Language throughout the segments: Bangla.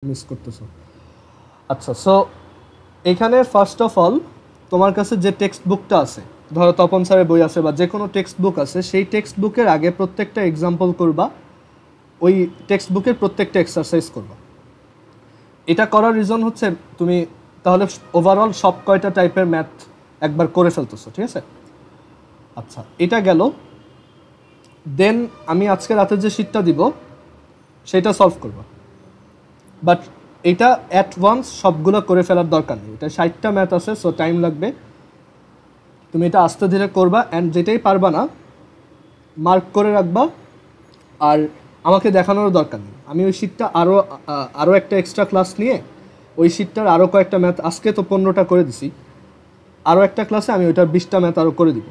মিস করতেছো। আচ্ছা, সো এখানে ফার্স্ট অফ অল তোমার কাছে যে টেক্সট বুকটা আছে, ধরো তপন স্যারের বই আছে বা যে কোনো টেক্সট বুক আছে, সেই টেক্সট বুকের আগে প্রত্যেকটা এক্সাম্পল করবা, ওই টেক্সট বুকের প্রত্যেকটা এক্সারসাইজ করবা। এটা করার রিজন হচ্ছে তুমি তাহলে ওভারঅল সব কয়টা টাইপের ম্যাথ একবার করে ফেলতেছো, ঠিক আছে? আচ্ছা, এটা গেল। দেন আমি আজকে রাতে যে শিটটা দিব সেটা সলভ করবা, বাট এটা অ্যাট ওয়ান্স সবগুলো করে ফেলার দরকার নেই। এটা 60টা ম্যাথ আছে, সো টাইম লাগবে। তুমি এটা আস্তে ধীরে করবা, অ্যান্ড যেটাই পারবা না মার্ক করে রাখবা, আর আমাকে দেখানোর দরকার নেই। আমি ওই শিটটা আরও একটা এক্সট্রা ক্লাস নিয়ে ওই শিটটার আরও কয়েকটা ম্যাথ, আজকে তো 15টা করে দিছি, আরও একটা ক্লাসে আমি ওইটার 20টা ম্যাথ আরও করে দিব,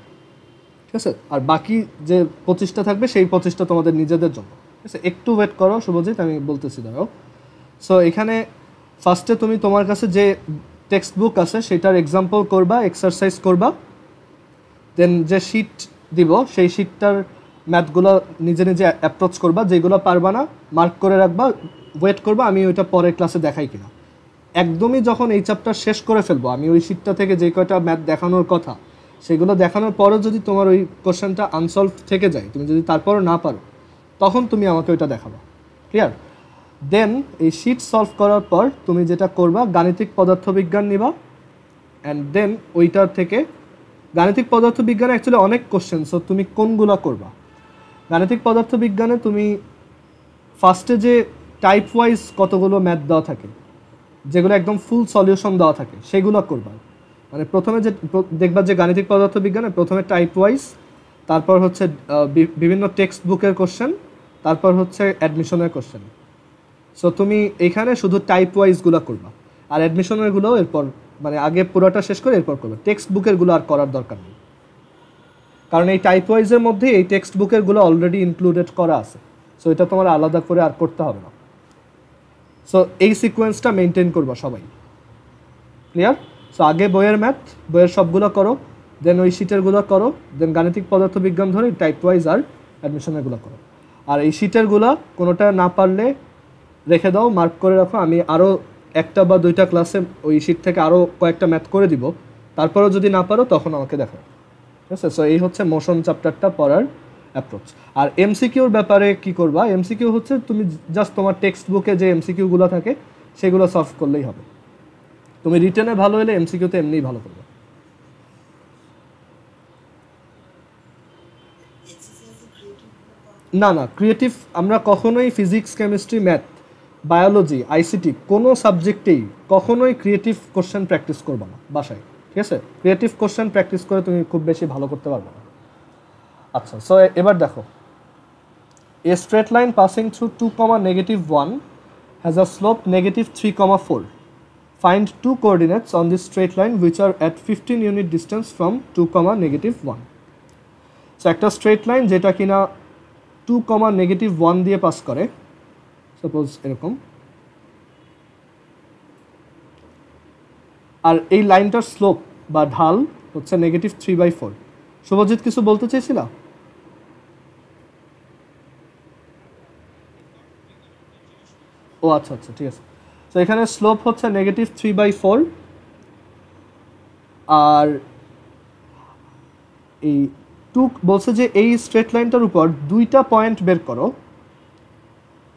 ঠিক আছে? আর বাকি যে 25টা থাকবে সেই 25টা তোমাদের নিজেদের জন্য, ঠিক আছে? একটু ওয়েট করো শুভজিৎ, আমি বলতেছি দাঁড়াও। সো এখানে ফার্স্টে তুমি তোমার কাছে যে টেক্সট বুক আছে সেটার এক্সাম্পল করবা, এক্সারসাইজ করবা। দেন যে শিট দিব সেই শিটটার ম্যাথগুলো নিজে নিজে অ্যাপ্রোচ করবা, যেগুলো পারবা না মার্ক করে রাখবা, ওয়েট করবা আমি ওইটা পরের ক্লাসে দেখাই কিনা। একদমই যখন এই চ্যাপ্টার শেষ করে ফেলবো, আমি ওই শিটটা থেকে যে কয়টা ম্যাথ দেখানোর কথা সেগুলো দেখানোর পরও যদি তোমার ওই কোশ্চেনটা আনসলভ থেকে যায়, তুমি যদি তারপরও না পারো, তখন তুমি আমাকে ওইটা দেখাবা। ক্লিয়ার? দেন এই শিট সলভ করার পর তুমি যেটা করবা, গাণিতিক পদার্থবিজ্ঞান নিবা, অ্যান্ড দেন ওইটার থেকে গাণিতিক পদার্থবিজ্ঞানে অ্যাকচুয়ালি অনেক কোশ্চেন, সো তুমি কোনগুলো করবা? গাণিতিক পদার্থবিজ্ঞানে তুমি ফার্স্টে যে টাইপ ওয়াইজ কতগুলো ম্যাথ দেওয়া থাকে, যেগুলো একদম ফুল সলিউশন দেওয়া থাকে, সেগুলো করবা। মানে প্রথমে যে দেখবা যে গাণিতিক পদার্থবিজ্ঞানে প্রথমে টাইপ ওয়াইজ, তারপর হচ্ছে বিভিন্ন টেক্সট বুকের কোশ্চেন, তারপর হচ্ছে অ্যাডমিশনের কোশ্চেন। সো তুমি এখানে শুধু টাইপ ওয়াইজগুলো করবা, আর অ্যাডমিশনেরগুলো এরপর, মানে আগে পুরোটা শেষ করে এরপর করবে। টেক্সট বুকেরগুলো আর করার দরকার নেই, কারণ এই টাইপ ওয়াইজের মধ্যে এই টেক্সট বুকেরগুলো অলরেডি ইনক্লুডেড করা আছে, সো এটা তোমার আলাদা করে আর করতে হবে না। সো এই সিকোয়েন্সটা মেনটেন করবা সবাই। ক্লিয়ার? সো আগে বইয়ের ম্যাথ, বইয়ের সবগুলো করো, দেন ওই শিটেরগুলো করো, দেন গাণিতিক পদার্থবিজ্ঞান ধরে টাইপ ওয়াইজ আর অ্যাডমিশনেরগুলো করো। আর এই শিটেরগুলো কোনোটা না পারলে রেখে দাও, মার্ক করে রাখো। আমি আরও একটা বা দুইটা ক্লাসে ওই শিট থেকে আরও কয়েকটা ম্যাথ করে দিব, তারপরেও যদি না পারো তখন আমাকে দেখো, ঠিক আছে? সো এই হচ্ছে মোশন চ্যাপ্টারটা পড়ার অ্যাপ্রোচ। আর এমসিকিউর ব্যাপারে কি করবা? এমসিকিউ হচ্ছে তুমি জাস্ট তোমার টেক্সট বুকে যে এমসিকিউগুলো থাকে সেগুলো সলভ করলেই হবে। তুমি রিটেনে ভালো হলে এমসিকিউতে এমনিই ভালো করবে। না না, ক্রিয়েটিভ আমরা কখনোই physics, chemistry, math, biology, ICT কোনো সাবজেক্টেই কখনোই ক্রিয়েটিভ কোশ্চেন প্র্যাকটিস করবে না বাসায়, ঠিক আছে? ক্রিয়েটিভ কোশ্চেন প্র্যাকটিস করে তুমি খুব বেশি ভালো করতে পারবে না। আচ্ছা, সো এবার দেখো, a straight line passing through 2, -1 has a slope -3, 4. Find two coordinates on this straight line which are at 15 unit distance from 2, -1. So একটা স্ট্রেট লাইন যেটা কিনা 2, -1 দিয়ে পাস করে, সাপোজ এরকম, আর এই লাইনটার স্লোপ বা ঢাল হচ্ছে -3/4। শুভজিৎ কিছু বলতে চাইছিলা? ও আচ্ছা আচ্ছা, ঠিক আছে। তো এখানে স্লোপ হচ্ছে -3/4, আর এই বলছে যে এই স্ট্রেট লাইনটার উপর দুইটা পয়েন্ট বের করো,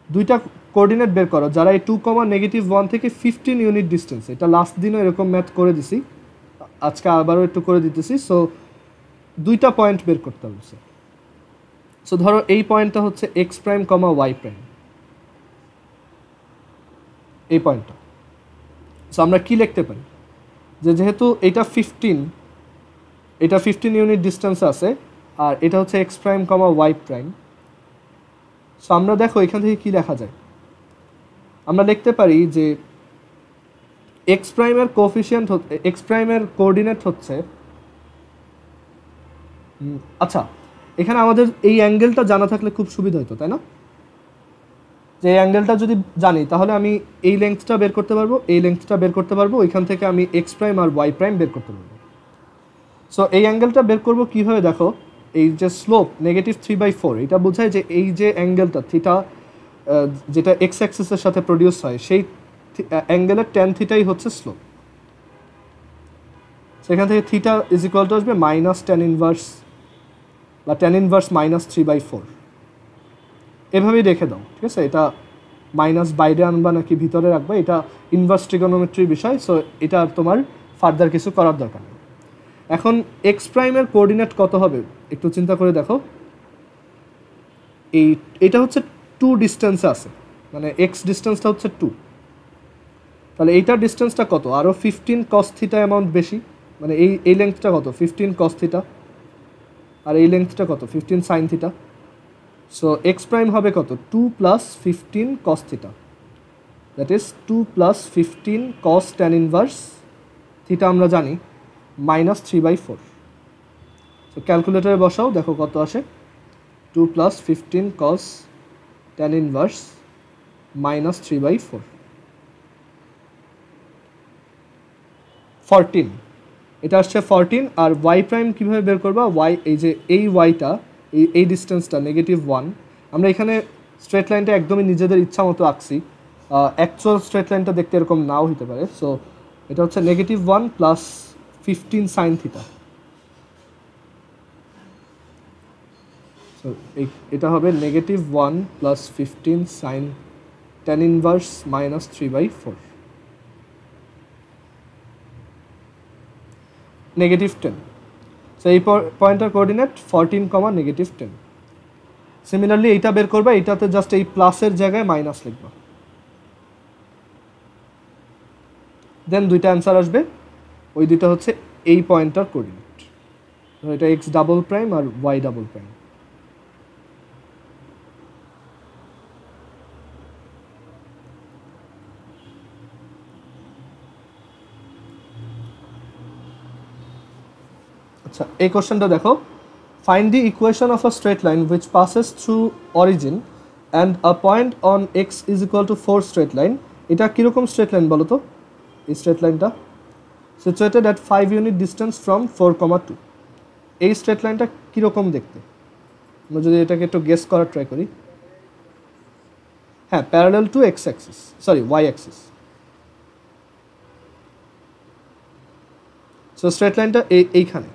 দুইটা কোঅর্ডিনেট বের করো যারা এই 2, -1 থেকে 15 ইউনিট ডিস্টেন্স। এটা লাস্ট দিনও এরকম ম্যাথ করে দিছি, আজকে আবারও একটু করে দিতেছি। সো দুইটা পয়েন্ট বের করতে বলছে। সো ধরো এই পয়েন্টটা হচ্ছে x প্রাইম, y প্রাইম, এই পয়েন্টটা। সো আমরা কি লিখতে পারি যে যেহেতু এটা 15 ইউনিট ডিস্টেন্সে আছে, আর এটা হচ্ছে x prime, y prime. So আমরা দেখো এখান থেকে কি লেখা যায়। আমরা লিখতে পারি যে x প্রাইমের কোএফিসিয়েন্ট, x প্রাইমের কোঅর্ডিনেট হচ্ছে, আচ্ছা এখানে আমাদের এই অ্যাঙ্গেলটা জানা থাকলে খুব সুবিধা হতো, তাই না? যে এই অ্যাঙ্গেলটা যদি জানি তাহলে আমি এই লেন্থটা বের করতে পারবো, এই লেন্থটা বের করতে পারবো, ওইখান থেকে আমি x প্রাইম আর y প্রাইম বের করতে পারবো। সো এই অ্যাঙ্গেলটা বের করবো কীভাবে? দেখো, এই যে স্লোপ -3/4, এটা বোঝায় যে এই যে অ্যাঙ্গেলটা থিটা, যেটা এক্স অ্যাক্সিসের সাথে প্রডিউস হয়, সেই অ্যাঙ্গেলের ট্যান থিটাই হচ্ছে স্লোপ। সেখান থেকে থিটা ইজ ইকুয়াল টু আসবে মাইনাস ট্যান ইনভার্স বা ট্যান ইনভার্স -3/4। এভাবেই রেখে দাও, ঠিক আছে? এটা মাইনাস বাইরে আনবা নাকি ভিতরে রাখবা, এটা ইনভার্স ট্রিগোনোমেট্রির বিষয়। সো এটা তোমার ফার্দার কিছু করার দরকার নেই। এখন এক্স প্রাইমের কোঅর্ডিনেট কত হবে একটু চিন্তা করে দেখো। এটা হচ্ছে 2 ডিস্টেন্সে আছে, মানে এক্স ডিস্টেন্সটা হচ্ছে 2, তাহলে এইটার ডিস্টেন্সটা কত? আরও 15 cos থিটা অ্যামাউন্ট বেশি, মানে এই লেন্থটা কত? 15 cos থিটা, আর এই লেন্থটা কত? 15 sin theta. So x prime হবে কত? 2 + 15 cos theta, that is 2 + 15 cos tan inverse theta আমরা জানি -3/4। সো ক্যালকুলেটরে বসাও, দেখো কত আসে। 2 + 15 cos tan ইনভার্স -3/4, 14। এটা আসছে 14। আর ওয়াই প্রাইম কীভাবে বের করবা? ওয়াই, এই যে এই ওয়াইটা, এই ডিস্টেন্সটা -1, আমরা এখানে স্ট্রেট লাইনটা একদমই নিজেদের ইচ্ছা মতো আঁকছি। অ্যাকচুয়াল স্ট্রেট লাইনটা দেখতে এরকম নাও হতে পারে। সো এটা হচ্ছে -1 + 15 sin থিটা। সো এটা হবে -1 + 15 sin tan ইনভার্স -3/4, -10। সো এই পয়েন্টের কোঅর্ডিনেট 14, -10। সিমিলারলি এইটা বের করবা, এইটাতে জাস্ট এই প্লাসের জায়গায় মাইনাস লিখবা, দেন দুইটা অ্যান্সার আসবে। ওই দুইটা হচ্ছে এই পয়েন্টটার কোঅর্ডিনেট, এটা এক্স ডাবল প্রাইম আর ওয়াই ডাবল প্রাইম। আচ্ছা, এই কোশ্চেনটা দেখো। Find the equation of a straight line which passes through origin and a point on x is equal two 4 straight line. এটা কীরকম স্ট্রেট লাইন বলো তো? এই স্ট্রেট লাইনটা situated at 5 unit distance from 4,2। এই স্ট্রেট লাইনটা কীরকম দেখতে? আমরা যদি এটাকে একটু গেস করার ট্রাই করি। হ্যাঁ, parallel to X axis, sorry Y axis. So straight লাইনটা এইখানে,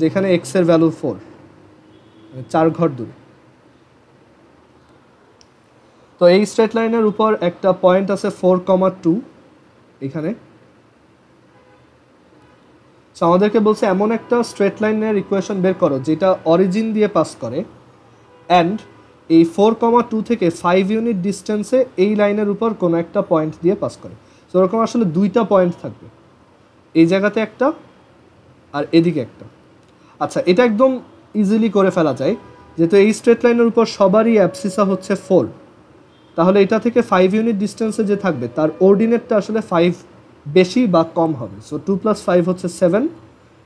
যেখানে এক্স এর ভ্যালু 4, 4 ঘর দূরে। তো এই স্ট্রেট লাইনের উপর একটা পয়েন্ট আছে 4,2 এখানে। সো আমাদেরকে বলছে এমন একটা স্ট্রেট লাইনের ইকুয়েশন বের করো যেটা অরিজিন দিয়ে পাস করে অ্যান্ড এই 4,2 থেকে 5 ইউনিট ডিস্টেন্সে এই লাইনের উপর কোনো একটা পয়েন্ট দিয়ে পাস করে। সো ওরকম আসলে দুইটা পয়েন্ট থাকবে, এই জায়গাতে একটা আর এদিকে একটা। আচ্ছা, এটা একদম ইজিলি করে ফেলা যায়, যেহেতু এই স্ট্রেট লাইনের উপর সবারই অ্যাবসিসা হচ্ছে 4, তাহলে এটা থেকে 5 ইউনিট ডিস্টেন্সে যে থাকবে তার অর্ডিনেটটা আসলে 5 বেশি বা কম হবে। সো 2 + 5 হচ্ছে 7,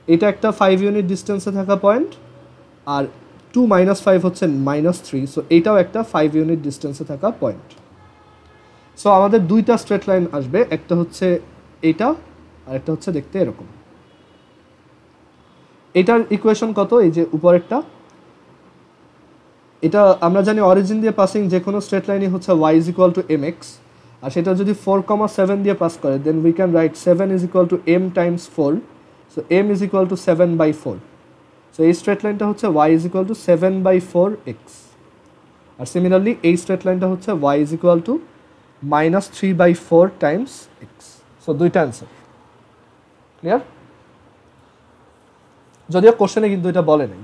এটা একটা 5 ইউনিট ডিস্টেন্সে থাকা পয়েন্ট, আর 2 - 5 হচ্ছে -3, সো এইটাও একটা 5 ইউনিট ডিস্টেন্সে থাকা পয়েন্ট। সো আমাদের দুইটা স্ট্রেট লাইন আসবে, একটা হচ্ছে এইটা আর একটা হচ্ছে দেখতে এরকম। এটার ইকুয়েশন কত? এই যে উপরেরটা, এটা আমরা জানি অরিজিন দিয়ে পাসিং যে কোনো স্ট্রেট লাইনই হচ্ছে y = mx, আর সেটা যদি 4,7 দিয়ে পাস করে then we can write 7 = m × 4, so m = 7/4। So এই স্ট্রেট লাইনটা হচ্ছে y = 7/4x, আর সিমিলারলি এই স্ট্রেট লাইনটা হচ্ছে y = -3/4 × x। সো দুইটা অ্যান্সার ক্লিয়ার? যদিও কোশ্চেনে কিন্তু এটা বলে নাই,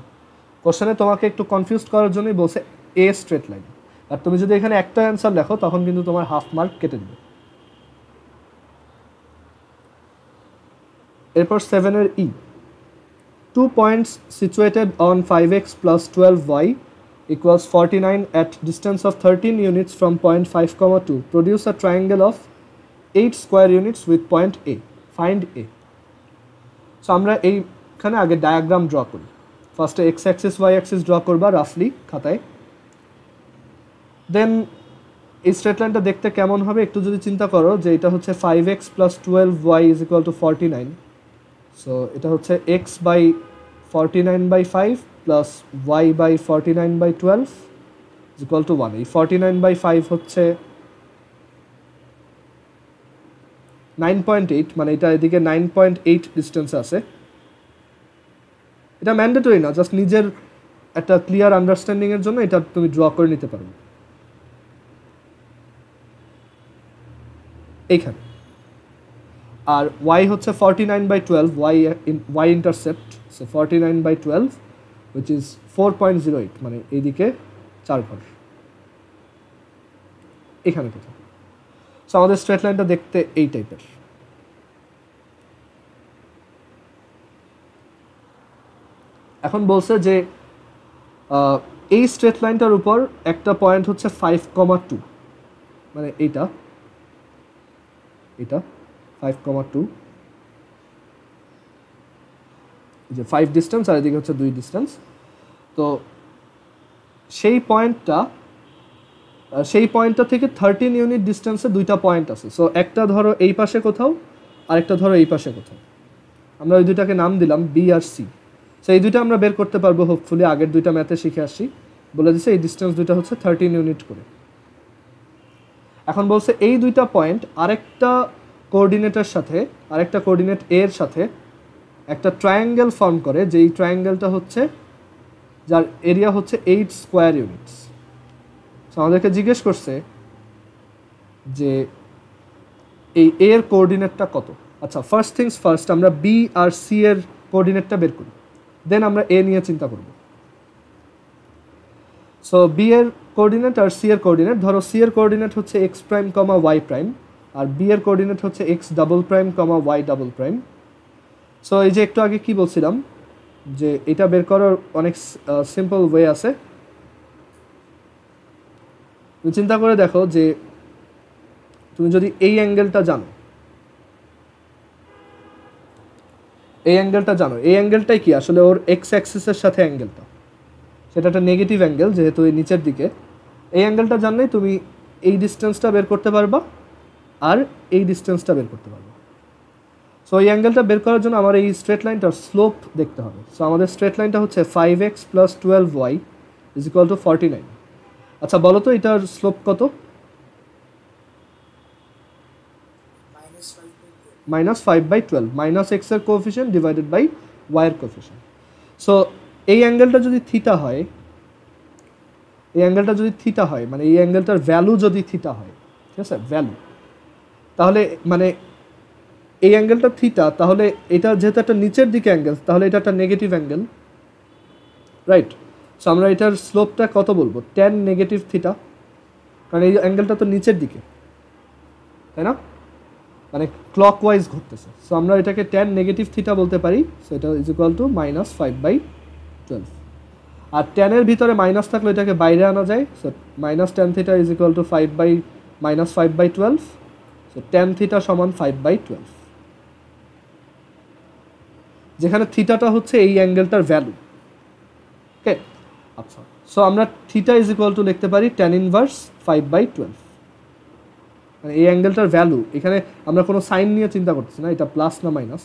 কোশ্চেনে তোমাকে একটু কনফিউজ করার জন্যই বলছে এ স্ট্রেট লাইন, আর তুমি যদি এখানে একটা অ্যান্সার লেখো তখন কিন্তু তোমার হাফ মার্ক কেটে দেবে। এরপর 7-এর ই, 2 points situated on 5x + 12y = 49 at distance of 13 units from point 5,2 produce a triangle of 8 square units with point A. Find A. So আমরা এইখানে আগে ডায়াগ্রাম ড্র করি। ফার্স্টে X axis Y axis draw করবা রাফলি খাতায়, দেন এই স্ট্রেট লাইনটা দেখতে কেমন হবে একটু যদি চিন্তা করো যে এটা হচ্ছে 5x + 12y = 49, সো এটা হচ্ছে x / 49/5 প্লাস y / 49/12 = 1। এই 49/5 হচ্ছে 9.8 মানে এটা এদিকে 9.8 ডিস্টেন্সে আছে। এটা ম্যান্ডেটরি না, জাস্ট নিজের একটা ক্লিয়ার আন্ডারস্ট্যান্ডিংয়ের জন্য এটা তুমি ড্র করে নিতে পারো এইখানে। আর y হচ্ছে 49/12, y intercept, so 49/12 which is 4.08 মানে এইদিকে 4 ঘর এখানে কোথাও। সো আমাদের স্ট্রেট লাইনটা দেখতে এই টাইপের। এখন বলছে যে এই স্ট্রেট লাইনটার উপর একটা পয়েন্ট হচ্ছে 5,2 মানে এটা 5,2, যে 5 ডিস্টেন্স আর এদিকে হচ্ছে 2 ডিস্টেন্স। তো সেই পয়েন্টটা থেকে 13 ইউনিট ডিস্টেন্সে দুইটা পয়েন্ট আছে। সো একটা ধরো এই পাশে কোথাও, আরেকটা ধরো এই পাশে কোথাও। আমরা ওই দুইটাকে নাম দিলাম বি আর সি। সো এই দুইটা আমরা বের করতে পারবো হোপফুলি, আগের দুইটা ম্যাথে শিখে আসছি, বলে দিচ্ছে এই ডিস্টেন্স দুইটা হচ্ছে 13 ইউনিট করে। এখন বলছে এই দুইটা পয়েন্ট আরেকটা কোঅর্ডিনেটের সাথে, আরেকটা কোঅর্ডিনেট এর সাথে একটা ট্রায়াঙ্গেল ফর্ম করে, যে এই ট্রায়াঙ্গেলটা হচ্ছে যার এরিয়া হচ্ছে 8 স্কোয়ার ইউনিটস। সো আমাদেরকে জিজ্ঞেস করছে যে এই এর কোঅর্ডিনেটটা কত। আচ্ছা, ফার্স্ট থিংস ফার্স্ট, আমরা বি আর সি এর কোঅর্ডিনেটটা বের করি, দেন আমরা এ নিয়ে চিন্তা করব। সো বি এর কোঅর্ডিনেট আর সি এর কোঅর্ডিনেট, ধরো সি এর কোঅর্ডিনেট হচ্ছে X prime comma Y prime, আর বি এর কোঅর্ডিনেট হচ্ছে x double prime comma Y double prime. So এই যে একটু আগে কি বলছিলাম যে এটা বের করার অনেক সিম্পল ওয়ে আছে। তুমি চিন্তা করে দেখো যে তুমি যদি এই অ্যাঙ্গেলটা জানো, এই অ্যাঙ্গেলটাই কি আসলে ওর এক্স অ্যাক্সিসের সাথে অ্যাঙ্গেলটা, সেটা একটা নেগেটিভ অ্যাঙ্গেল যেহেতু এই নিচের দিকে। এই অ্যাঙ্গেলটা জানলেই তুমি এই ডিস্টেন্সটা বের করতে পারবা আর এই ডিস্টেন্সটা বের করতে পারবা। সো এই অ্যাঙ্গেলটা বের করার জন্য আমার এই স্ট্রেট লাইনটার স্লোপ দেখতে হবে। সো আমাদের স্ট্রেট লাইনটা হচ্ছে 5x + 12y = 49। আচ্ছা বলো তো এটার স্লোপ কত? -5/12, মাইনাস x এর কোএফিসিয়েন্ট ডিভাইডেড বাই y এর কোএফিসিয়েন্ট। সো এই অ্যাঙ্গেলটা যদি থিটা হয়, মানে এই অ্যাঙ্গেলটার ভ্যালু যদি থিটা হয়, ঠিক আছে, ভ্যালু, তাহলে মানে এই অ্যাঙ্গেলটা থিটা, তাহলে এটা যেহেতু একটা নিচের দিকে অ্যাঙ্গেল, তাহলে এটা একটা নেগেটিভ অ্যাঙ্গেল, রাইট? সো আমরা এটার স্লোপটা কত বলবো? tan নেগেটিভ থিটা, কারণ এই অ্যাঙ্গেলটা তো নিচের দিকে, তাই না, মানে ক্লকওয়াইজ ঘুরতেছে। সো আমরা এটাকে tan নেগেটিভ থিটা বলতে পারি। সো এটা = -5/12। আর tan এর ভিতরে মাইনাস থাকলে এটাকে বাইরে আনা যায়। So -tan θ = 5/-5/12। সো tan θ = 5/12, যেখানে থিটাটা হচ্ছে এই অ্যাঙ্গেলটার ভ্যালু। ওকে, আচ্ছা, সো আমরা θ = লিখতে পারি tan ইনভার্স 5/12, মানে এই অ্যাঙ্গেলটার ভ্যালু। এখানে আমরা কোনো সাইন নিয়ে চিন্তা করতেছি না, এটা প্লাস না মাইনাস,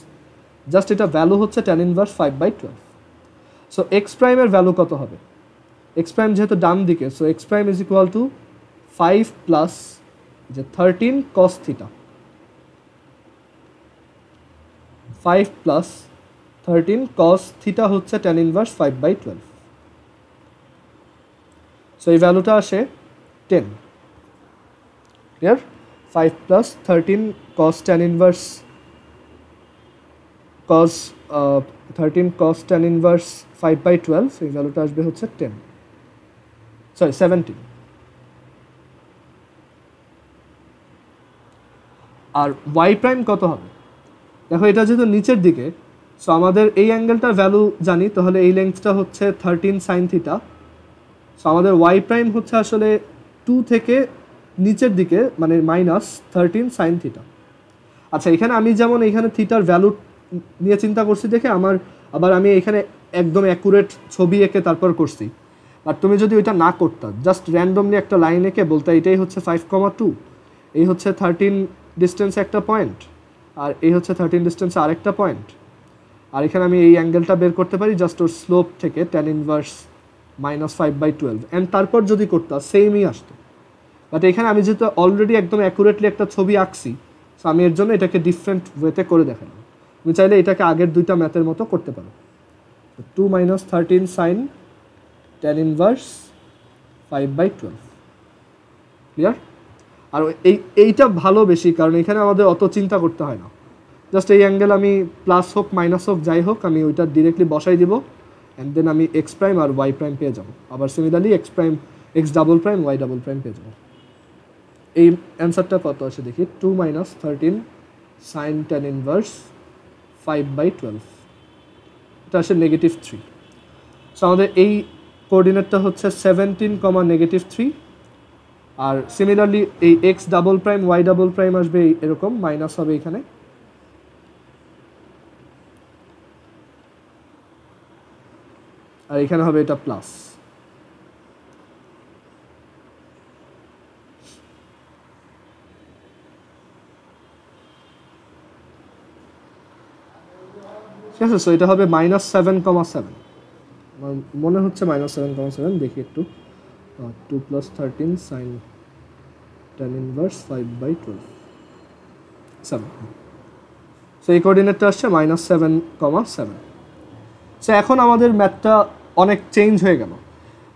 জাস্ট এটা ভ্যালু হচ্ছে tan ইনভার্স 5/12। সো এক্স প্রাইমের ভ্যালু কত হবে? এক্স প্রাইম যেহেতু ডান দিকে, সো এক্স প্রাইম = 5 প্লাস যে 13 cos θ, 5 প্লাস 13 cos θ হচ্ছে tan ইনভার্স 5/12। সো এই ভ্যালুটা আসে 10। Clear? 5 plus 13 cos tan inverse cos 13 cos tan inverse 5/12, এই ভ্যালুটা আসবে হচ্ছে 17। আর y প্রাইম কত হবে? দেখো এটা যেহেতু নিচের দিকে, সো আমাদের এই অ্যাঙ্গেলটার ভ্যালু জানি, তাহলে এই লেন্থটা হচ্ছে 13 sin θ। সো আমাদের y প্রাইম হচ্ছে আসলে 2 থেকে নিচের দিকে, মানে -13 sin θ। আচ্ছা, এখানে আমি যেমন এখানে থিটার ভ্যালু নিয়ে চিন্তা করছি দেখে আবার আমি এখানে একদম অ্যাকুরেট ছবি এঁকে তারপর করছি। আর তুমি যদি ওইটা না করতা, জাস্ট র্যান্ডমলি একটা লাইন এঁকে বলতে এটাই হচ্ছে 5,2, এই হচ্ছে 13 ডিস্টেন্সে একটা পয়েন্ট, আর এই হচ্ছে 13 ডিস্টেন্সে আরেকটা পয়েন্ট, আর এখানে আমি এই অ্যাঙ্গেলটা বের করতে পারি জাস্ট ওর স্লোপ থেকে tan ইনভার্স -5/12, অ্যান্ড তারপর যদি করতাম সেমই আসতো। বাট এখানে আমি যেহেতু অলরেডি একদম অ্যাকুরেটলি একটা ছবি আঁকছি, সো আমি এর জন্য এটাকে ডিফারেন্ট ওয়েতে করে দেখালাম। তুমি চাইলে এটাকে আগের দুইটা ম্যাথের মতো করতে পারো। 2 minus 13 sin tan inverse 5/12, clear? আর এইটা ভালো বেশি, কারণ এখানে আমাদের অত চিন্তা করতে হয় না। জাস্ট এই অ্যাঙ্গেল আমি প্লাস হোক মাইনাস হোক যাই হোক আমি ওইটা ডিরেক্টলি বসাই দিব, অ্যান্ড দেন আমি এক্স প্রাইম আর ওয়াই প্রাইম পেয়ে যাবো। আবার similarly X double prime Y double prime পেয়ে যাবো। এই অ্যান্সারটা কত আসে দেখি, 2 minus 13 sin tan inverse 5/12, এটা আসে -3। সো আমাদের এই কোঅর্ডিনেটটা হচ্ছে 17, -3, আর সিমিলারলি এই X double prime Y double prime আসবে এরকম, মাইনাস হবে এখানে, আর এখানে হবে এটা প্লাস। ঠিক আছে, সো এটা হবে -7,7, আমার মনে হচ্ছে -7,7, দেখি একটু। 2 + 13 sin tan inverse 5/12, 7। সো এই কোঅর্ডিনেটটা আসছে -7,7। সো এখন আমাদের ম্যাথটা অনেক চেঞ্জ হয়ে গেল,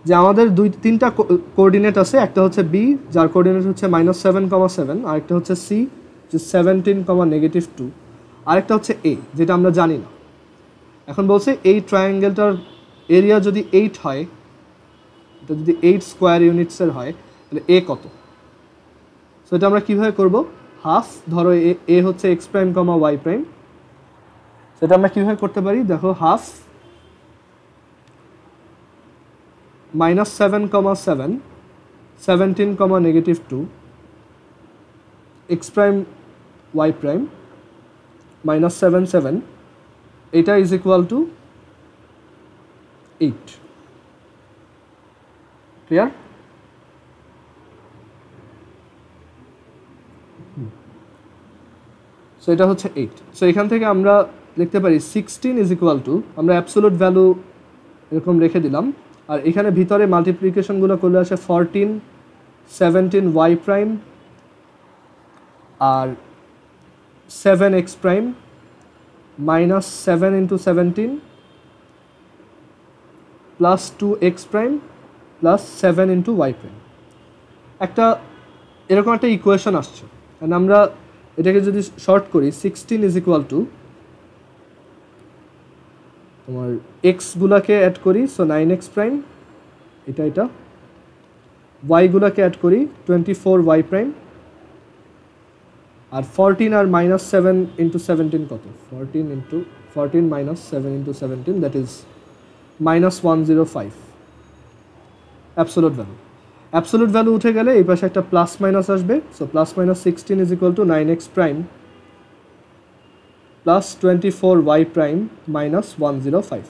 যে আমাদের তিনটা কোঅর্ডিনেট আছে, একটা হচ্ছে বি যার কোঅর্ডিনেট হচ্ছে -7,7, আরেকটা হচ্ছে সি যে 17, -2, আরেকটা হচ্ছে এ যেটা আমরা জানি না। এখন বলছে এই ট্রায়াঙ্গেলটার এরিয়া যদি 8 হয়, এটা যদি 8 স্কোয়ার ইউনিটসের হয়, তাহলে এ কত? সো এটা আমরা কীভাবে করব, হাফ ধরো এ হচ্ছে X prime comma Y prime, সেটা আমরা কীভাবে করতে পারি দেখো, half -7,7, 17, -2, x prime Y prime -7, 7, এটা is equal to 8, clear? So এটা হচ্ছে 8। সো এখান থেকে আমরা লিখতে পারি 16 ইজ ইকুয়াল টু, আমরা অ্যাবসোলুট ভ্যালু এরকম রেখে দিলাম, আর এখানে ভিতরে মাল্টিপ্লিকেশনগুলো করলে আসে 14, 17 ওয়াই প্রাইম আর 7 x prime -7 × 17 plus 2 x prime plus 7 × y prime, একটা এরকম একটা ইকুয়েশন আসছে। কারণ আমরা এটাকে যদি শর্ট করি, 16 ইজ ইকুয়াল টু তোমার এক্সগুলোকে অ্যাড করি, সো 9x প্রাইম, এটা ওয়াইগুলোকে অ্যাড করি 24 ওয়াই প্রাইম, আর 14 আর -7 × 17 কত, 14 -7 × 17, that is -105 absolute value. Absolute value উঠে গেলে এই পাশে একটা প্লাস মাইনাস আসবে, so +-16 is equal to 9x prime plus 24 y prime -105।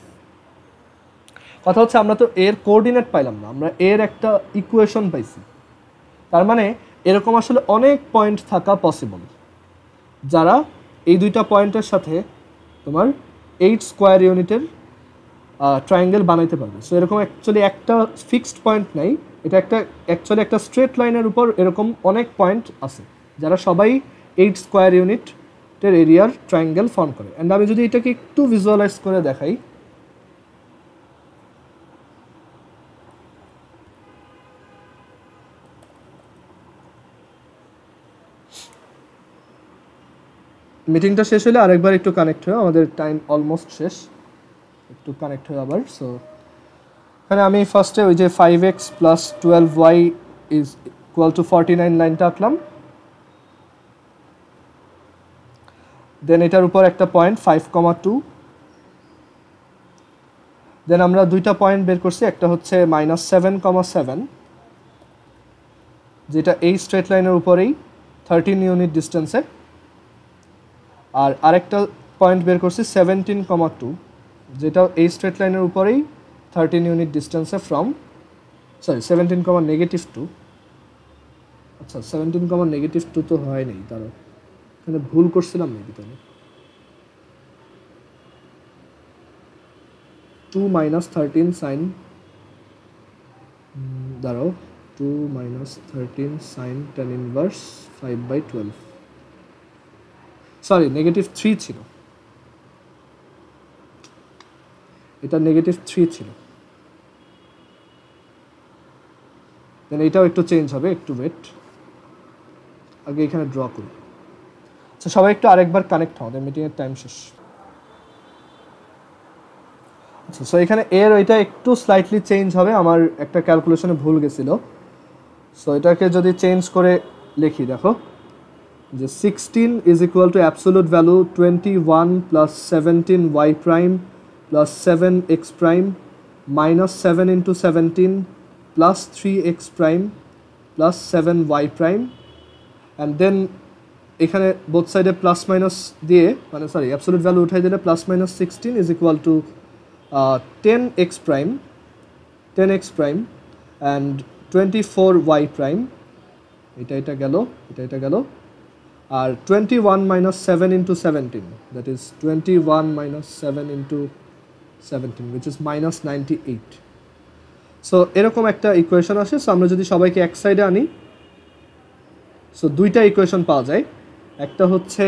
কথা হচ্ছে আমরা তো এর কোঅর্ডিনেট পাইলাম না, আমরা এর একটা ইকুয়েশন পাইছি। তার মানে এরকম আসলে অনেক পয়েন্ট থাকা পসিবল যারা এই দুইটা পয়েন্টের সাথে তোমার 8 স্কোয়ার ইউনিটের ট্রায়াঙ্গেল বানাইতে পারবে। সো এরকম অ্যাকচুয়ালি একটা ফিক্সড পয়েন্ট নাই, এটা অ্যাকচুয়ালি একটা স্ট্রেট লাইনের উপর এরকম অনেক পয়েন্ট আছে যারা সবাই 8 স্কোয়ার ইউনিটের এরিয়ার ট্রায়াঙ্গেল ফর্ম করে। অ্যান্ড আমি যদি এটাকে একটু ভিজুয়ালাইজ করে দেখাই, মিটিংটা শেষ হলে আরেকবার একটু কানেক্ট হয়ে, আমাদের টাইম অলমোস্ট শেষ, একটু কানেক্ট হয়ে আবার। সো এখানে আমি ফার্স্টে ওই যে 5x + 12y is equal two 49 লাইনটা আঁকলাম, দেন এটার উপর একটা পয়েন্ট 5,2, দেন আমরা দুইটা পয়েন্ট বের করছি, একটা হচ্ছে -7,7 যেটা এই স্ট্রেট লাইনের উপরেই 13 ইউনিট ডিস্টেন্সে, আর আরেকটা পয়েন্ট বের করছি 17,2 যেটা এই স্ট্রেট লাইনের উপরেই 13 ইউনিট ডিস্টেন্সে ফ্রম 17,-2, আচ্ছা 17,-2 তো হয় নাই, তারও এখানে ভুল করছিলাম নাকি তাহলে, 2 - 13 sin, দাঁড়াও, 2 - 13 sin tan inverse 5/12, সরি -3 ছিল, এটা -3 ছিল। দেন এটাও একটু চেঞ্জ হবে, একটু ওয়েট, আগে এখানে ড্র করি। আচ্ছা সবাই একটু আরেকবার কানেক্ট হও, মিটিংয়ের টাইম শেষ। আচ্ছা সো এখানে এর ওইটা একটু স্লাইটলি চেঞ্জ হবে, আমার একটা ক্যালকুলেশনে ভুল গেছিল। সো এটাকে যদি চেঞ্জ করে লিখি, দেখো যে 16 is equal to absolute value 21 plus 17 y prime plus 7 x prime minus 7 into 17 plus 3 x prime plus 7 y prime, and then এখানে বোথ সাইডে প্লাস মাইনাস দিয়ে, মানে সরি অ্যাবসোলুট ভ্যালু উঠাই দিলে plus minus 16 is equal two 10x prime and 24y prime, এটা গেল, এটা গেল, আর 21 minus 7 into 17, that is 21 minus 7 into 17 which is minus 98. So এরকম একটা ইকুয়েশন আসে। সো আমরা যদি সবাইকে এক সাইডে আনি, সো দুইটা ইকুয়েশন পাওয়া যায়। একটা হচ্ছে,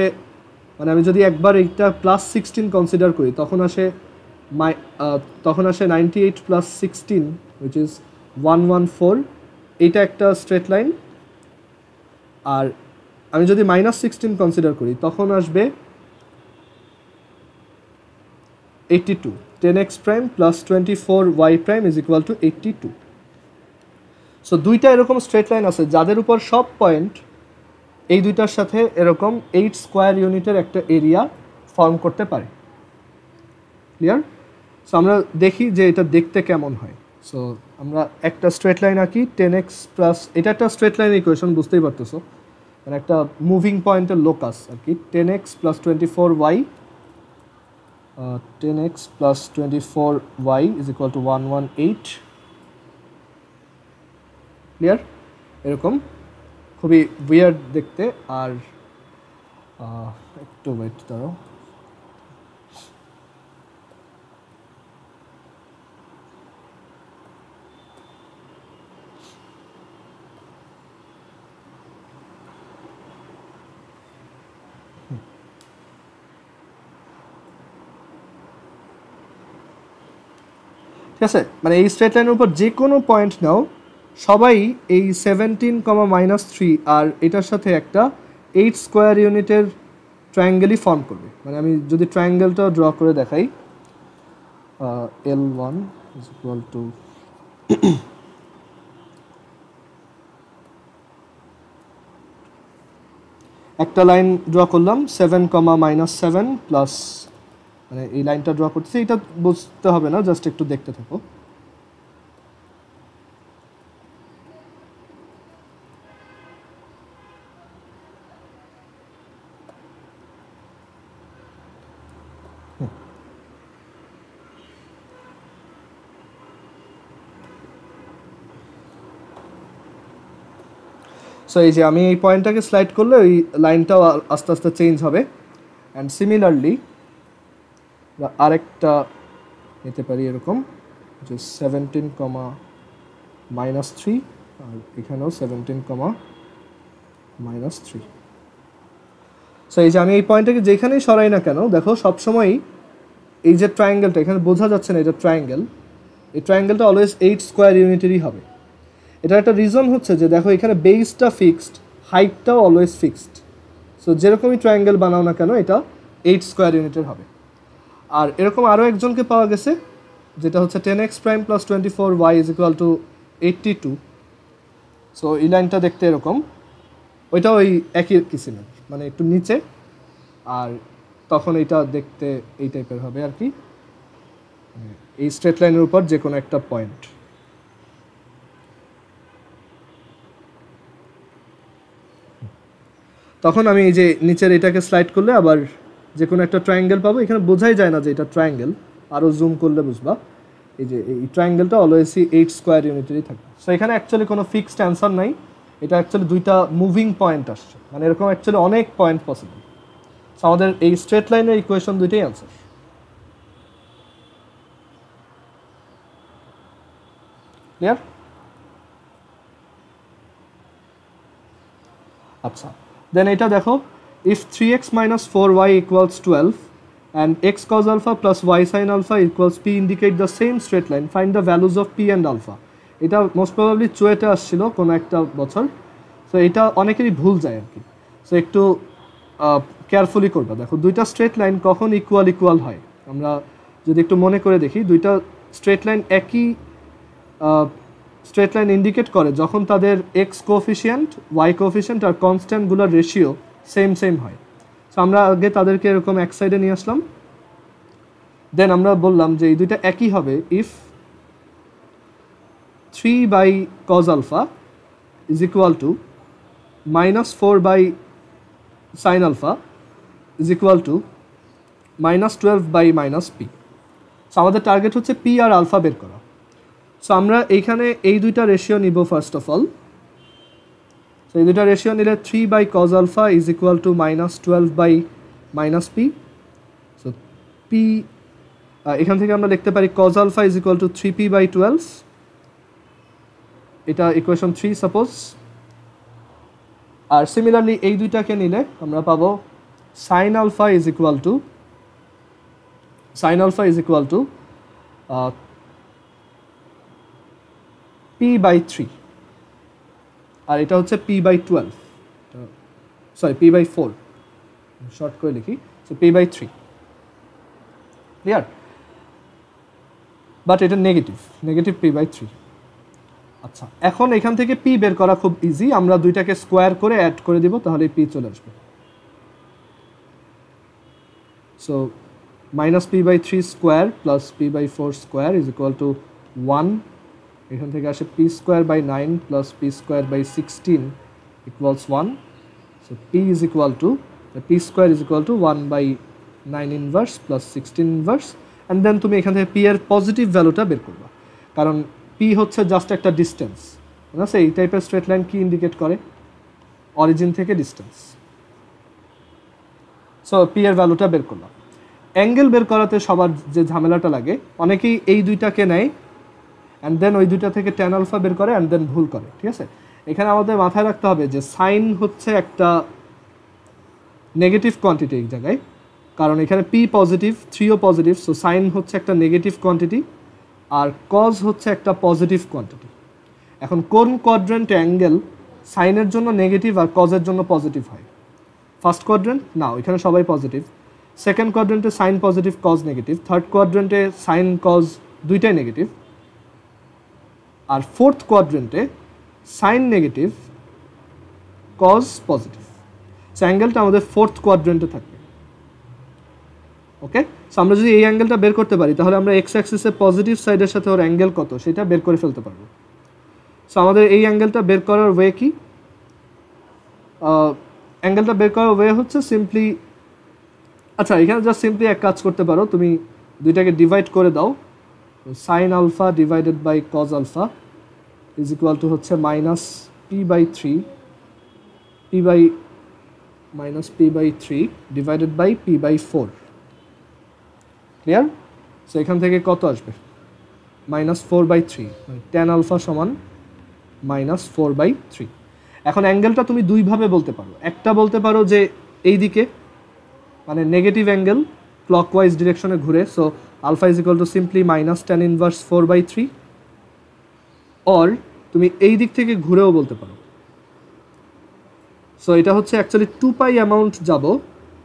মানে আমি যদি একবার এইটা প্লাস 16 কনসিডার করি, তখন আসে 98 প্লাস 16 which is 114, এটা একটা স্ট্রেট লাইন। আর আমি যদি মাইনাস 16 কনসিডার করি, তখন আসবে 82, 10x prime plus 24y prime is equal two 82। So দুইটা এরকম স্ট্রেট লাইন আছে যাদের উপর সব পয়েন্ট এই দুইটার সাথে এরকম 8 স্কোয়ার ইউনিটের একটা এরিয়া ফর্ম করতে পারে। ক্লিয়ার? সো আমরা দেখি যে এটা দেখতে কেমন হয়। সো আমরা একটা স্ট্রেট লাইন আঁকি, 10x প্লাস, এটা একটা স্ট্রেট লাইন ইকুয়েশন, বুঝতেই পারতেছো, মানে একটা মুভিং পয়েন্টের লোকাস আর কি। 10x plus 24y, 10x plus 24y is equal two 118। Clear? এরকম খুবই উইয়ার্ড দেখতে। আর একটু ওয়েট দাঁড়াও, ঠিক আছে? মানে এই স্ট্রেট লাইনের উপর যে কোনো পয়েন্ট নাও, সবাই এই 17, আর এটার সাথে একটা 8 স্কোয়ার ইউনিটের ট্রায়াঙ্গেলই ফর্ম করবে। মানে আমি যদি ট্রায়াঙ্গেলটা ড্র করে দেখাই, L1 is equal to একটা লাইন ড্র করলাম 7, প্লাস, মানে এই লাইনটা ড্র করতেছি, এটা বুঝতে হবে না, জাস্ট একটু দেখতে থাকো। সো এই যে আমি এই পয়েন্টটাকে স্লাইড করলে ওই লাইনটাও আস্তে আস্তে চেঞ্জ হবে। অ্যান্ড সিমিলারলি আরেকটা নিতে পারি এরকম, যে 17, আর এখানেও 17, সো এই যে আমি এই পয়েন্টটাকে যেখানেই সরাই না কেন, দেখো সবসময়ই এই যে ট্রায়াঙ্গেলটা এখানে বোঝা যাচ্ছে না, এটা ট্রায়াঙ্গেল, এই ট্রায়াঙ্গেলটা অলওয়েজ 8 স্কোয়ার ইউনিটেরই হবে। এটার একটা রিজন হচ্ছে যে দেখো এখানে বেসটা ফিক্সড, হাইটটাও অলওয়েজ ফিক্সড। সো যেরকমই ট্রায়াঙ্গেল বানাও না কেন, এটা 8 স্কোয়ার ইউনিটের হবে। আর এরকম আরও একজনকে পাওয়া গেছে, যেটা হচ্ছে 10x prime plus 24y is equal two 82। So এই লাইনটা দেখতে এরকম, ওইটা ওই একই কিসিমের, মানে একটু নিচে, আর তখন এটা দেখতে এই টাইপের হবে আর কি, এই স্ট্রেট লাইনের উপর যে কোনো একটা পয়েন্ট। তখন আমি এই যে নিচের এটাকে স্লাইড করলে আবার যে কোনো একটা ট্রায়াঙ্গেল পাবো। এখানে বোঝাই যায় না যে এটা ট্রায়াঙ্গেল, আরও জুম করলে বুঝবা। এই যে এই ট্রায়াঙ্গেলটা অলওয়েজই 8 স্কোয়ার ইউনিটেরই থাকে। সো এখানে অ্যাকচুয়ালি কোনো ফিক্সড অ্যান্সার নাই, এটা অ্যাকচুয়ালি দুইটা মুভিং পয়েন্ট আসছে, মানে এরকম অ্যাকচুয়ালি অনেক পয়েন্ট পসিবল। সো আমাদের এই স্ট্রেট লাইনের ইকুয়েশন দুইটাই অ্যান্সার। ক্লিয়ার? আচ্ছা, দেন এটা দেখো, if 3x minus 4y equals 12 and x cos alpha plus y sin alpha equals p indicate the same straight line, find the values of p and alpha. এটা মোস্ট প্রবাবলি চুয়েটে আসছিল কোনো একটা বছর, সো এটা অনেকেরই ভুল যায় আর কি, সো একটু কেয়ারফুলি করবা। দেখো দুইটা স্ট্রেট লাইন কখন ইকুয়াল ইকুয়াল হয়, আমরা যদি একটু মনে করে দেখি, দুইটা স্ট্রেট লাইন একই স্ট্রেট লাইন ইন্ডিকেট করে যখন তাদের এক্স কোএফিসিয়েন্ট, ওয়াই কোএফিসিয়েন্ট আর কনস্ট্যান্টগুলোর রেশিও সেম সেম হয়। সো আমরা আগে তাদেরকে এরকম এক সাইডে নিয়ে আসলাম, দেন আমরা বললাম যে এই দুইটা একই হবে if 3 by cos alpha is equal to minus 4 by sin alpha is equal to minus 12 by minus p. So আমাদের টার্গেট হচ্ছে p আর আলফা বের করা। সো আমরা এইখানে এই দুইটা রেশিও নিব ফার্স্ট অফ অল। সো এই দুইটা রেশিও নিলে 3 by cos alpha is equal to minus 12 by minus p. So p এখান থেকে আমরা লিখতে পারি cos alpha is equal to 3p by 12, এটা ইকুয়েশন 3 সাপোজ। আর সিমিলারলি এই দুইটাকে নিলে আমরা পাবো sin alpha is equal to p by 3, আর এটা হচ্ছে p by 12, sorry p by 4, short করে লিখি, so p by 3, clear? But এটা নেগেটিভ p by 3। আচ্ছা, এখন এখান থেকে p বের করা খুব ইজি, আমরা দুইটাকে স্কোয়ার করে অ্যাড করে দিব, তাহলে p চলে আসবে। So minus p by 3 square plus p by 4 square is equal to 1, এখান থেকে আসে p square by 9 plus p square by 16 equals 1। So p is equal to p square is equal to 1 by 9 inverse plus 16 inverse, and then তুমি এখান থেকে p এর পজিটিভ ভ্যালুটা বের করবা, কারণ p হচ্ছে জাস্ট একটা ডিস্টেন্স, ঠিক আছে? এই টাইপের স্ট্রেট লাইন কি ইন্ডিকেট করে? অরিজিন থেকে ডিস্টেন্স। সো p এর ভ্যালুটা বের করলাম। অ্যাঙ্গেল বের করাতে সবার যে ঝামেলাটা লাগে, অনেকেই এই দুইটাকে নেয় অ্যান্ড দেন ওই দুইটা থেকে ট্যান আলফা বের করে অ্যান্ড দেন ভুল করে, ঠিক আছে? এখানে আমাদের মাথায় রাখতে হবে যে সাইন হচ্ছে একটা নেগেটিভ কোয়ান্টিটি এই জায়গায়, কারণ এখানে p পজিটিভ, 3ও পজিটিভ, সো সাইন হচ্ছে একটা নেগেটিভ কোয়ান্টিটি আর কজ হচ্ছে একটা পজিটিভ কোয়ান্টিটি। এখন কোন কোয়াড্রেন্টে অ্যাঙ্গেল সাইনের জন্য নেগেটিভ আর কজের জন্য পজিটিভ হয়? ফার্স্ট কোয়াড্রেন্ট না, এখানে সবাই পজিটিভ। সেকেন্ড কোয়াড্রেন্টে sine positive, cos negative. Third কোয়াড্রেন্টে সাইন কজ দুইটাই নেগেটিভ। আর ফোর্থ কোয়াড্রেন্টে sine negative, cos positive. So অ্যাঙ্গেলটা আমাদের ফোর্থ কোয়াড্রেন্টে থাকবে। ওকে, সো আমরা যদি এই অ্যাঙ্গেলটা বের করতে পারি, তাহলে আমরা এক্স অ্যাক্সিসের পজিটিভ সাইডের সাথে ওর অ্যাঙ্গেল কত সেটা বের করে ফেলতে পারবো। সো আমাদের এই অ্যাঙ্গেলটা বের করার ওয়ে কি? অ্যাঙ্গেলটা বের করার ওয়ে হচ্ছে সিম্পলি, আচ্ছা এখানে জাস্ট সিম্পলি এক কাজ করতে পারো, তুমি দুইটাকে ডিভাইড করে দাও। Sine alpha divided by cos alpha is equal to হচ্ছে minus pi by 3 divided by pi by 4, clear? So এখান থেকে কত আসবে? -4/3, মানে tan আলফা সমান -4/3। এখন অ্যাঙ্গেলটা তুমি দুইভাবে বলতে পারো। একটা বলতে পারো যে এই দিকে, মানে নেগেটিভ অ্যাঙ্গেল ক্লকওয়াইজ ডিরেকশনে ঘুরে, so alpha is equal to simply -tan inverse 4/3, or তুমি এই দিক থেকে ঘুরেও বলতে পারো। সো এটা হচ্ছে অ্যাকচুয়ালি 2π অ্যামাউন্ট যাব,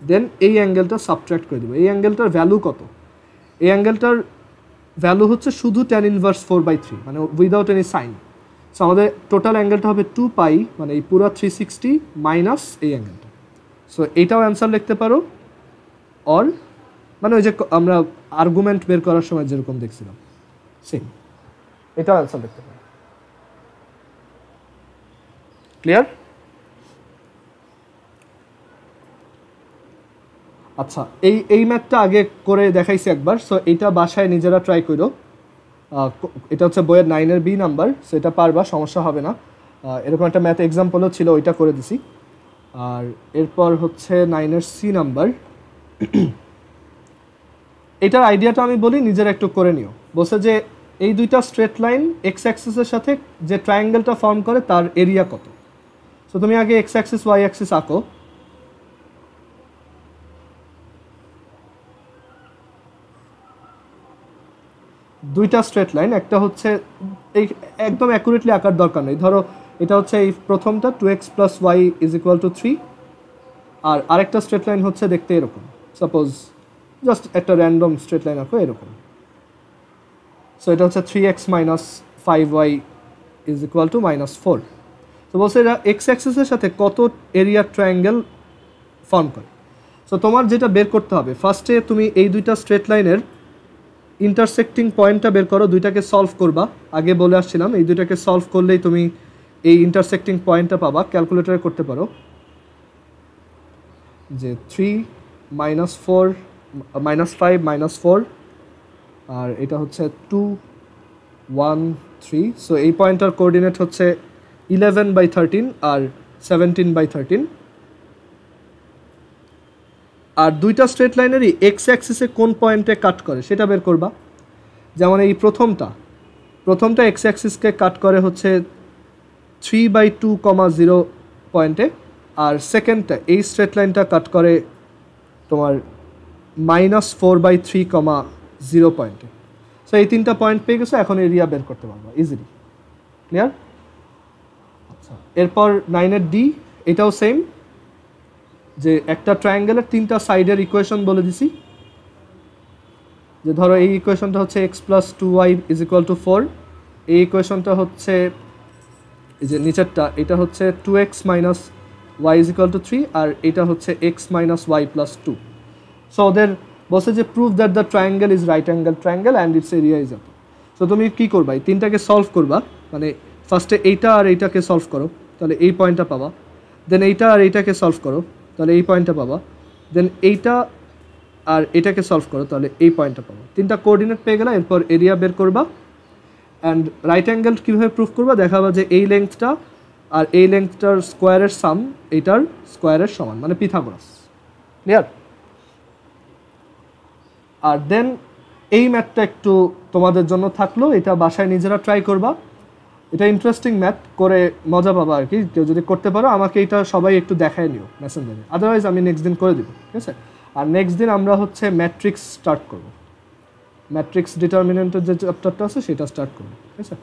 দেন এই অ্যাঙ্গেলটা সাবট্র্যাক্ট করে দেবো। এই অ্যাঙ্গেলটার ভ্যালু কত? এই অ্যাঙ্গেলটার ভ্যালু হচ্ছে শুধু tan ইনভার্স 4/3, মানে উইদাউট এনি সাইন। সো আমাদের টোটাল অ্যাঙ্গেলটা হবে 2π, মানে এই পুরো 360 মাইনাস এই অ্যাঙ্গেলটা। সো এইটাও অ্যান্সার লিখতে পারো, অর মানে ওই যে আমরা আর্গুমেন্ট বের করার সময় যেরকম দেখছিলাম সেম, এটাও অ্যান্সার লিখতে পারো। ক্লিয়ার? আচ্ছা, এই ম্যাথটা আগে করে দেখাইছি একবার, সো এইটা বাসায় নিজেরা ট্রাই করো। এটা হচ্ছে বইয়ের 9-এর বি নাম্বার, সো এটা পারবা, সমস্যা হবে না। এরকম একটা ম্যাথ এক্সাম্পলও ছিল, ওইটা করে দিছি। আর এরপর হচ্ছে 9-এর সি নাম্বার। এটার আইডিয়াটা আমি বলি, নিজেরা একটু করে নিও। বলছে যে এই দুইটা স্ট্রেট লাইন এক্স অ্যাক্সিসের সাথে যে ট্রায়াঙ্গেলটা ফর্ম করে তার এরিয়া কত। সো তুমি আগে এক্স অ্যাক্সিস ওয়াই অ্যাক্সিস আঁকো, দুইটা স্ট্রেট লাইন, একটা হচ্ছে এই একদম অ্যাকুরেটলি আঁকার দরকার নেই, ধরো এটা হচ্ছে এই প্রথমটা 2x + y = 3, আর আরেকটা স্ট্রেট লাইন হচ্ছে দেখতে এরকম, সাপোজ জাস্ট একটা র্যান্ডম স্ট্রেট লাইন আঁকো এরকম। সো এটা হচ্ছে 3x - 5y = -4। তো বলছে এরা এক্স অ্যাক্সিসের সাথে কত এরিয়া ট্রায়াঙ্গেল ফর্ম করে। সো তোমার যেটা বের করতে হবে, ফার্স্টে তুমি এই দুইটা স্ট্রেট লাইনের ইন্টারসেক্টিং পয়েন্টটা বের করো, দুইটাকে সলভ করবা। আগে বলে আসছিলাম এই দুইটাকে সলভ করলেই তুমি এই ইন্টারসেক্টিং পয়েন্টটা পাবা। ক্যালকুলেটরে করতে পারো যে 3 - 4 -5 -4, আর এটা হচ্ছে 2 1 3। সো এই পয়েন্টটার কোঅর্ডিনেট হচ্ছে 11/13 আর 17/13। আর দুইটা স্ট্রেট লাইনেরই এক্স অ্যাক্সিসে কোন পয়েন্টে কাট করে সেটা বের করবা। যেমন এই প্রথমটা এক্স অ্যাক্সিসকে কাট করে হচ্ছে 3/2, 0 পয়েন্টে, আর সেকেন্ডটা এই স্ট্রেট লাইনটা কাট করে তোমার -4/3, 0 পয়েন্টে। সো এই তিনটা পয়েন্ট পেয়ে গেছো, এখন এরিয়া বের করতে পারবা ইজিলি। ক্লিয়ার? আচ্ছা, এরপর 9-এর ডি, এটাও সেম, যে একটা ট্রায়াঙ্গেলের তিনটা সাইডের ইকুয়েশন বলে দিছি। যে ধরো এই ইকুয়েশনটা হচ্ছে x + 2y = 4, এই ইকুয়েশনটা হচ্ছে এই যে নিচেরটা, এটা হচ্ছে 2x - y = 3, আর এটা হচ্ছে x - y + 2। সো ওদের বলছে যে prove that the triangle is right angle triangle and it's area is এত। সো তুমি কী করবা, এই তিনটাকে সলভ করবা, মানে ফার্স্টে এইটা আর এইটাকে সলভ করো, তাহলে এই পয়েন্টটা পাবা। দেন এইটা আর এইটাকে সলভ করো, তাহলে এই পয়েন্টটা পাবা। দেন এইটা আর এটাকে সলভ করো, তাহলে এই পয়েন্টটা পাবো। তিনটা কোঅর্ডিনেট পেয়ে গেলে এরপর এরিয়া বের করবা। অ্যান্ড রাইট অ্যাঙ্গেল কীভাবে প্রুফ করবা, দেখাবা যে এই লেংথটা আর এই লেংথটার স্কোয়ারের সাম এইটার স্কোয়ারের সমান, মানে পিথাগোরাস। ক্লিয়ার? আর দেন এই ম্যাথটা একটু তোমাদের জন্য থাকলো, এটা বাসায় নিজেরা ট্রাই করবা। এটা ইন্টারেস্টিং ম্যাথ, করে মজা পাবা আর কি। কেউ যদি করতে পারো আমাকে এটা সবাই একটু দেখায় নিও মেসেঞ্জারে, আদারওয়াইজ আমি নেক্সট দিন করে দিব। ঠিক আছে? আর নেক্সট দিন আমরা হচ্ছে ম্যাট্রিক্স স্টার্ট করব, ম্যাট্রিক্স ডিটারমিনেন্টের যে চ্যাপ্টারটা আছে সেটা স্টার্ট করব। ঠিক আছে?